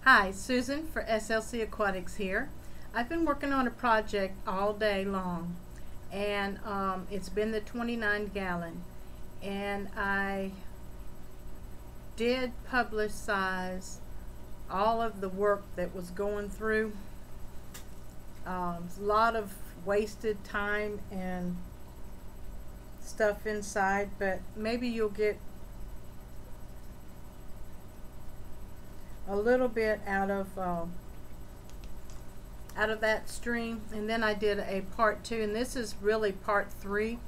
Hi, Susan for SLC Aquatics here. I've been working on a project all day long, and it's been the 29 gallon, and I did publicize all of the work that was going through. A lot of wasted time and stuff inside, but maybe you'll get a little bit out of that stream. And then I did a part 2, and this is really part 3.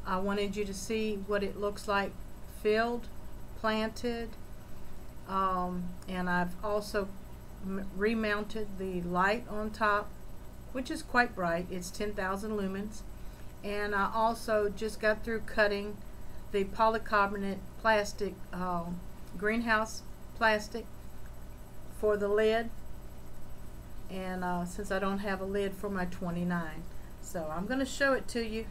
I wanted you to see what it looks like filled, planted, and I've also remounted the light on top, which is quite bright. It's 10,000 lumens. And I also just got through cutting the polycarbonate plastic, greenhouse plastic for the lid, and since I don't have a lid for my 29, so I'm going to show it to you.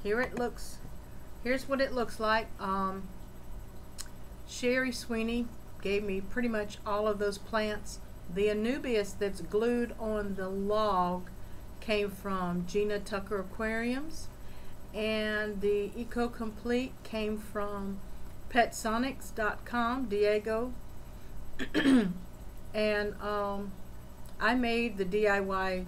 Here's what it looks like. Sherry Sweeney gave me pretty much all of those plants. The Anubias that's glued on the log came from Gina Tucker Aquariums, and the Eco Complete came from PetSonics.com, Diego. And I made the DIY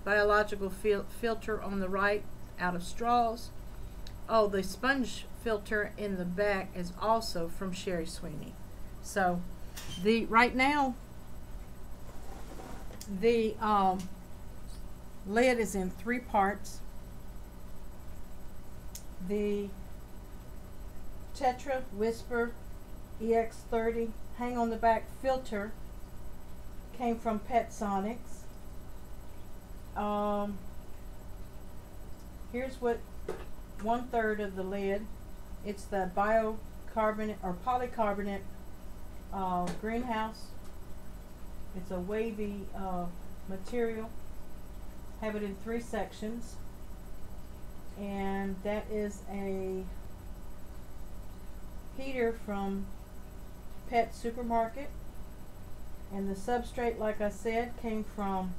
biological filter on the right out of straws. Oh, the sponge filter in the back is also from Sherry Sweeney. So right now the lid is in 3 parts. The Tetra Whisper EX30 hang on the back filter came from PetSonics. Here's what 1/3 of the lid. It's the biocarbonate or polycarbonate greenhouse. It's a wavy material. Have it in 3 sections, and that is a heater from Pet Supermarket, and the substrate, like I said, came from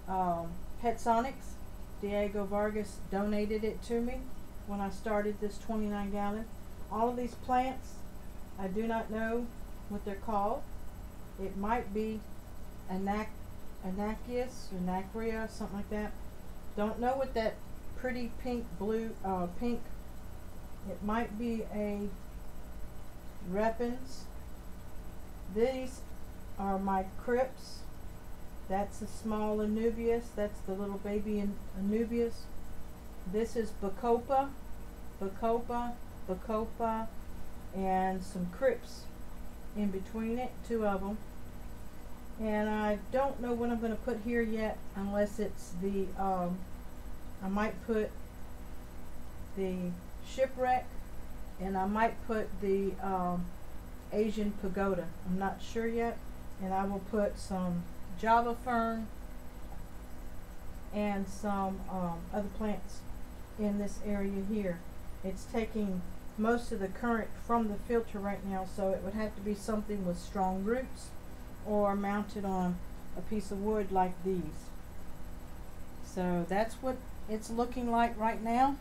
PetSonics. Diego Vargas donated it to me when I started this 29 gallon. All of these plants, I do not know what they're called. It might be Anacius or Nacria, something like that. Don't know what that pretty pink pink. It might be a Repens. These are my Crips. That's a small Anubias. That's the little baby Anubias. This is Bacopa, and some Crips in between it, 2 of them. And I don't know what I'm going to put here yet, unless it's the I might put the Shipwreck, and I might put the Asian Pagoda. I'm not sure yet. And I will put some Java Fern and some other plants in this area here. It's taking most of the current from the filter right now, so it would have to be something with strong roots or mounted on a piece of wood like these. So that's what it's looking like right now.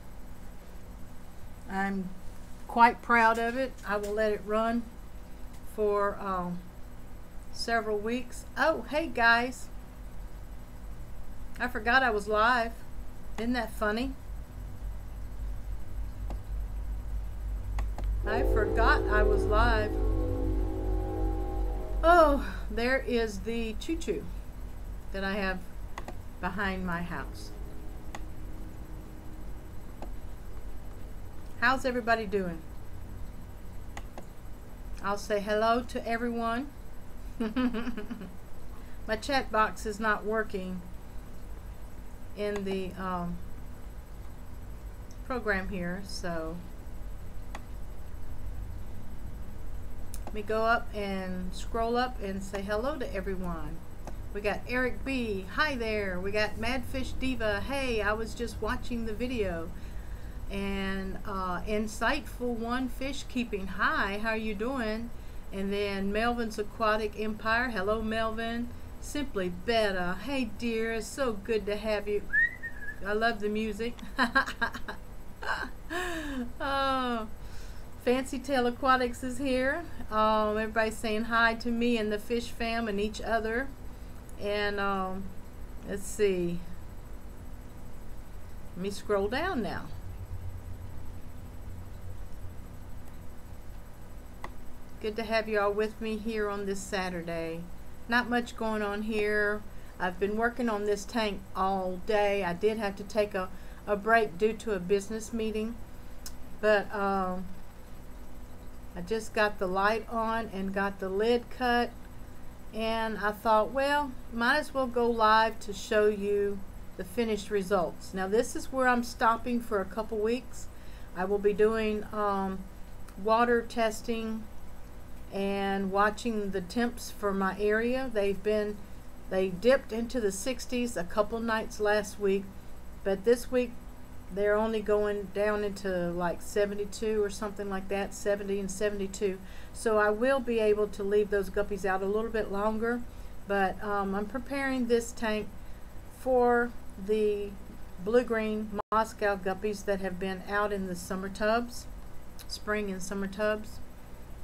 I'm quite proud of it. I will let it run for several weeks. Oh, hey guys, I forgot I was live. Isn't that funny? I forgot I was live. Oh, there is the choo-choo that I have behind my house. How's everybody doing? I'll say hello to everyone. My chat box is not working in the program here, so let me go up and scroll up and say hello to everyone. We got Eric B. Hi there. We got Madfish Diva. Hey, I was just watching the video. And Insightful One Fish Keeping High, how are you doing? And then Melvin's Aquatic Empire, hello Melvin. Simply Better, hey dear, it's so good to have you. I love the music. Oh, Fancy Tail Aquatics is here. Everybody's saying hi to me and the fish fam and each other. And let's see. Let me scroll down now. Good to have you all with me here on this Saturday. Not much going on here. I've been working on this tank all day. I did have to take a break due to a business meeting. But I just got the light on and got the lid cut. And I thought, well, might as well go live to show you the finished results. Now this is where I'm stopping for a couple weeks. I will be doing water testing and watching the temps for my area. They dipped into the 60s a couple nights last week, but this week they're only going down into like 72 or something like that, 70 and 72. So I will be able to leave those guppies out a little bit longer, but I'm preparing this tank for the blue-green Moscow guppies that have been out in the summer tubs, spring and summer tubs.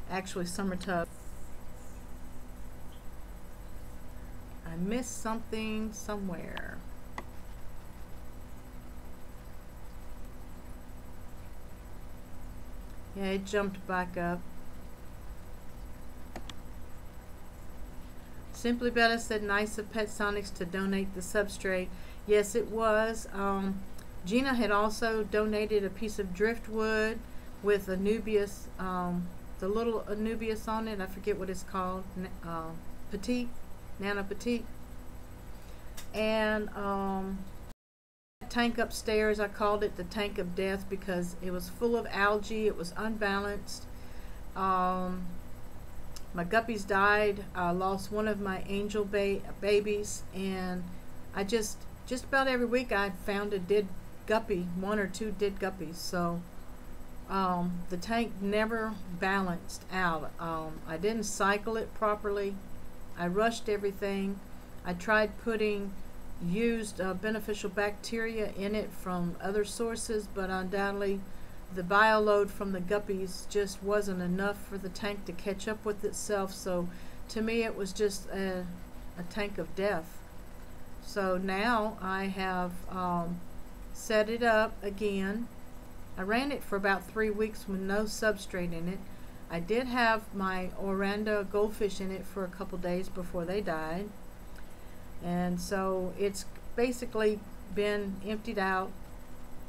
Actually, summer tub. I missed something somewhere. Yeah, it jumped back up. Simply Better said nice of Pet Sonics to donate the substrate. Yes, it was. Gina had also donated a piece of driftwood with Anubias, the little Anubias on it. I forget what it's called. Petite, Nano Petite. And tank upstairs, I called it the tank of death because it was full of algae. It was unbalanced. My guppies died. I lost one of my angel babies, and I just about every week I found a dead guppy, one or two dead guppies. So the tank never balanced out. I didn't cycle it properly. I rushed everything. I tried putting used beneficial bacteria in it from other sources, but undoubtedly the bioload from the guppies just wasn't enough for the tank to catch up with itself. So to me it was just a tank of death. So now I have set it up again. I ran it for about 3 weeks with no substrate in it. I did have my Oranda goldfish in it for a couple days before they died. And so it's basically been emptied out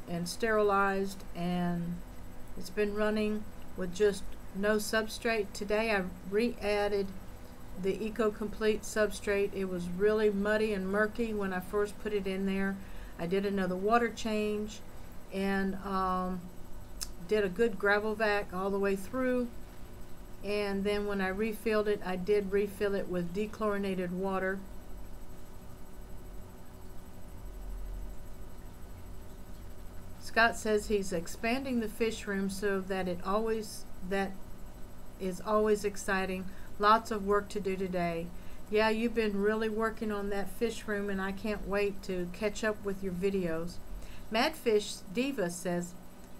and sterilized, and it's been running with just no substrate. Today I re-added the Eco Complete substrate. It was really muddy and murky when I first put it in there. I did another water change and did a good gravel vac all the way through, and then when I refilled it, I did refill it with dechlorinated water. Scott says he's expanding the fish room so that that is always exciting. Lots of work to do today. Yeah, you've been really working on that fish room, and I can't wait to catch up with your videos. Madfish Diva says,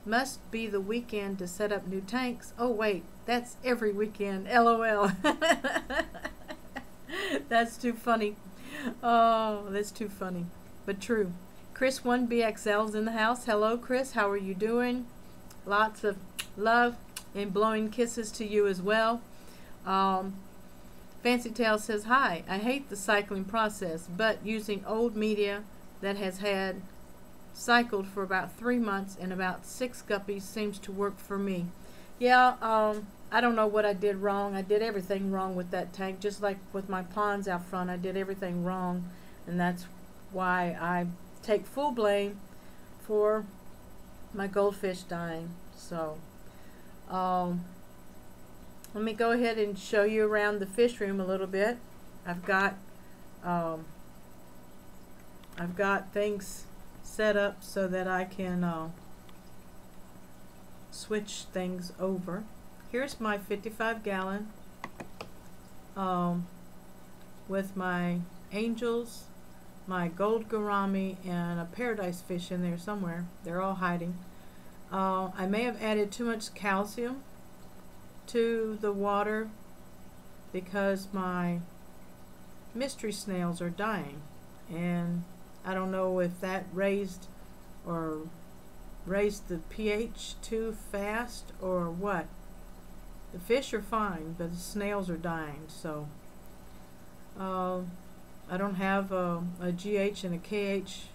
must be the weekend to set up new tanks. Oh wait, that's every weekend. LOL. That's too funny. Oh, that's too funny, but true. Chris 1BXL's in the house. Hello Chris, how are you doing? Lots of love and blowing kisses to you as well. Fancy Tail says, hi, I hate the cycling process, but using old media that has had cycled for about 3 months and about 6 guppies seems to work for me. Yeah, I don't know what I did wrong. I did everything wrong with that tank, just like with my ponds out front. I did everything wrong, and that's why I take full blame for my goldfish dying. So let me go ahead and show you around the fish room a little bit. I've got things set up so that I can switch things over. Here's my 55-gallon with my angels, my gold gourami, and a paradise fish in there somewhere. They're all hiding. I may have added too much calcium to the water because my mystery snails are dying, and I don't know if that raised the pH too fast or what. The fish are fine, but the snails are dying, so I don't have a GH and a KH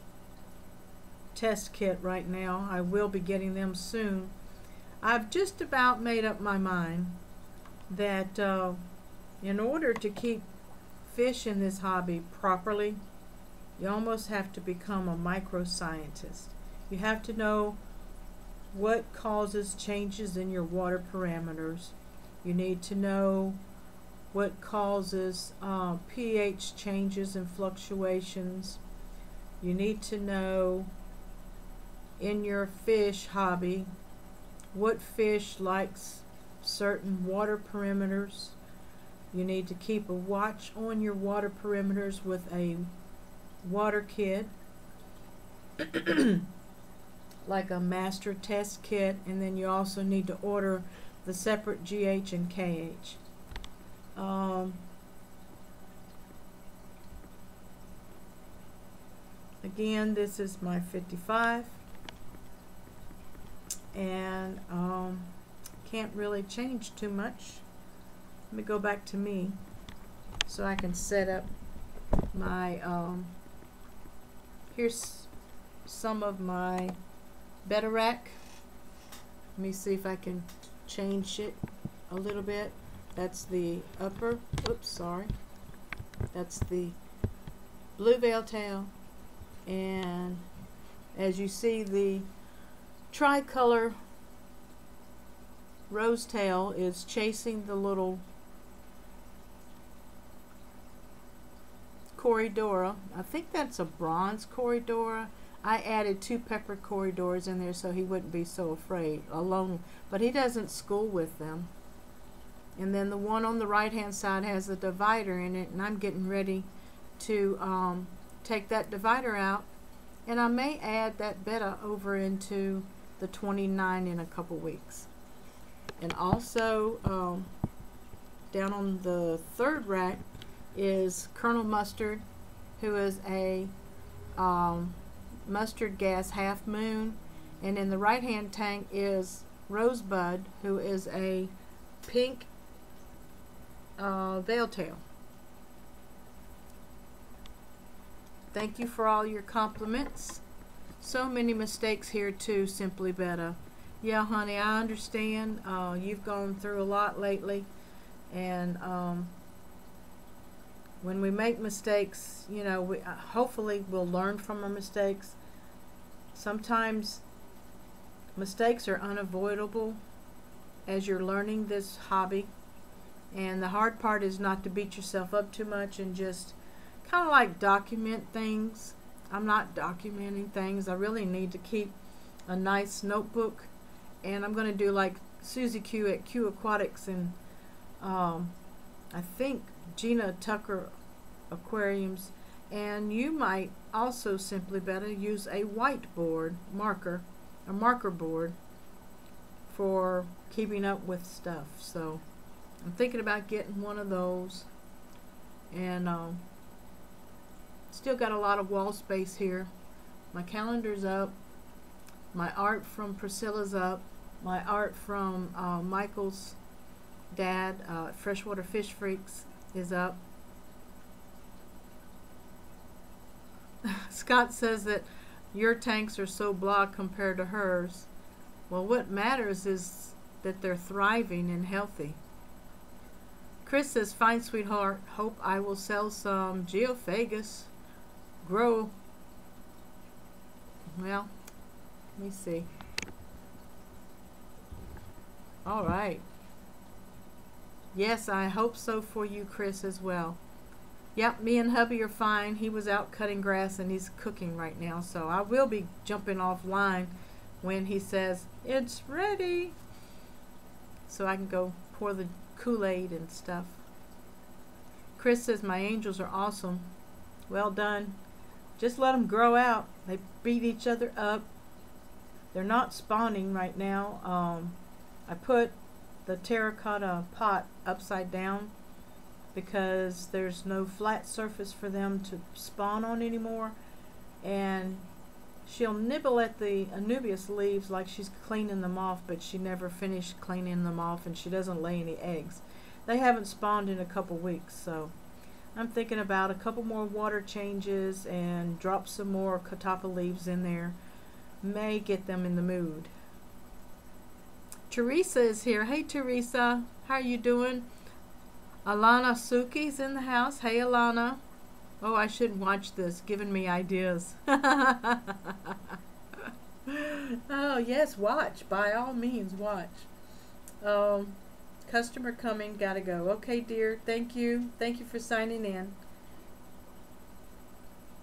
test kit right now. I will be getting them soon. I've just about made up my mind that in order to keep fish in this hobby properly, you almost have to become a microscientist. You have to know what causes changes in your water parameters. You need to know what causes pH changes and fluctuations. You need to know in your fish hobby what fish likes certain water perimeters. You need to keep a watch on your water perimeters with a water kit like a master test kit, and then you also need to order the separate GH and KH. Again, this is my 55, and can't really change too much. Let me go back to me so I can set up my here's some of my betta rack. Let me see if I can change it a little bit. That's the upper, oops, sorry. That's the blue veil tail, and as you see, the tricolor rose tail is chasing the little Corridora. I think that's a bronze Corridora. I added 2 pepper corridors in there so he wouldn't be so afraid alone, but he doesn't school with them. And then the one on the right hand side has a divider in it, and I'm getting ready to take that divider out, and I may add that betta over into the 29 in a couple weeks. And also down on the third rack is Colonel Mustard, who is a mustard gas half moon, and in the right hand tank is Rosebud, who is a pink veil tail. Thank you for all your compliments. So many mistakes here too, Simply Betta. Yeah, honey, I understand. You've gone through a lot lately, and when we make mistakes, you know, we hopefully we'll learn from our mistakes. Sometimes mistakes are unavoidable as you're learning this hobby, and the hard part is not to beat yourself up too much and just kind of like document things. I'm not documenting things. I really need to keep a nice notebook, and I'm going to do like Susie Q at Q Aquatics, and I think Gina Tucker Aquariums, and you might also Simply Betta use a whiteboard marker, a marker board for keeping up with stuff. So I'm thinking about getting one of those, and still got a lot of wall space here. My calendar's up, my art from Priscilla's up, my art from Michael's dad, Freshwater Fish Freaks, is up. Scott says that your tanks are so blah compared to hers. Well, what matters is that they're thriving and healthy. Chris says, fine sweetheart, hope I will sell some Geophagus. Grow. Well, let me see. All right. Yes, I hope so for you, Chris, as well. Yep, me and hubby are fine. He was out cutting grass and he's cooking right now, so I will be jumping offline, when he says, "It's ready," so I can go pour the Kool-Aid and stuff. Chris says, "My angels are awesome." Well done. Just let them grow out. They beat each other up. They're not spawning right now. I put the terracotta pot upside down because there's no flat surface for them to spawn on anymore, and she'll nibble at the Anubias leaves like she's cleaning them off, but she never finished cleaning them off, and she doesn't lay any eggs. They haven't spawned in a couple weeks, so I'm thinking about a couple more water changes and drop some more catappa leaves in there. May get them in the mood. Teresa is here. Hey Teresa, how are you doing? Alana Suki's in the house. Hey Alana. Oh, I should watch this, giving me ideas. Oh yes, watch. By all means, watch. Customer coming, gotta go. Okay, dear, thank you. Thank you for signing in.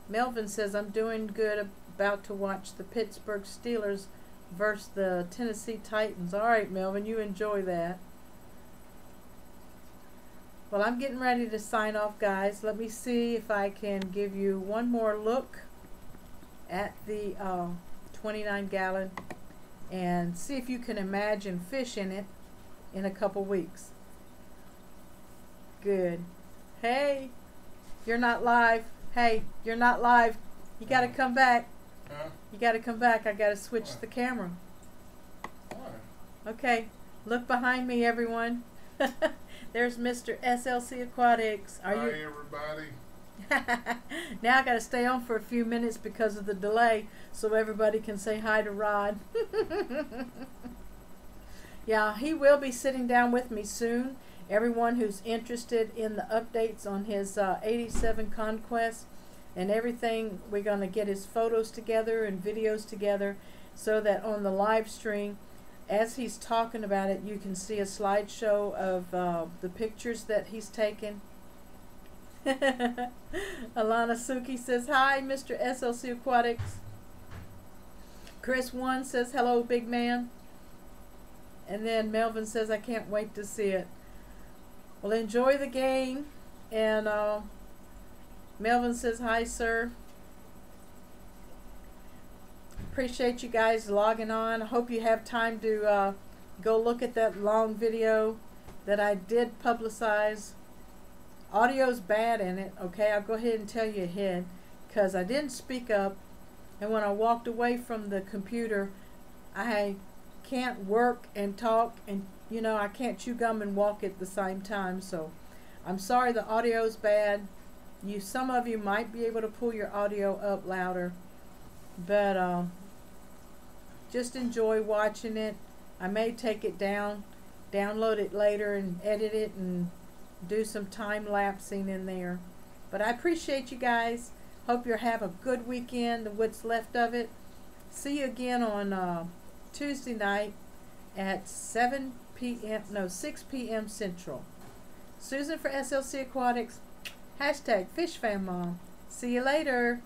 Melvin says, "I'm doing good, about to watch the Pittsburgh Steelers versus the Tennessee Titans." All right, Melvin, you enjoy that. Well, I'm getting ready to sign off, guys. Let me see if I can give you one more look at the 29-gallon and see if you can imagine fish in it in a couple weeks. Good. Hey, you're not live. Hey, you're not live. You got to come back. Huh? You got to come back. I got to switch Why? the camera. Why? Okay, look behind me, everyone. There's Mr. SLC Aquatics. Are Hi, you? everybody. Now I got to stay on for a few minutes because of the delay, so everybody can say hi to Rod. Yeah, he will be sitting down with me soon. Everyone who's interested in the updates on his 87 Conquest and everything, we're going to get his photos together and videos together so that on the live stream, as he's talking about it, you can see a slideshow of the pictures that he's taken. Alana Suki says, "Hi, Mr. SLC Aquatics." Chris 1 says, "Hello, big man." And then Melvin says, "I can't wait to see it." Well, enjoy the game. And Melvin says, "Hi, sir." Appreciate you guys logging on. I hope you have time to go look at that long video that I did publicize. Audio's bad in it, okay? I'll go ahead and tell you ahead because I didn't speak up, and when I walked away from the computer, I can't work and talk, and you know, I can't chew gum and walk at the same time, so I'm sorry the audio's bad. Some of you might be able to pull your audio up louder, but just enjoy watching it. I may take it down, download it later and edit it and do some time lapsing in there. But I appreciate you guys. Hope you have a good weekend, what's left of it. See you again on Tuesday night at 6 p.m. Central. Susan for SLC Aquatics. #FishFanMom. See you later.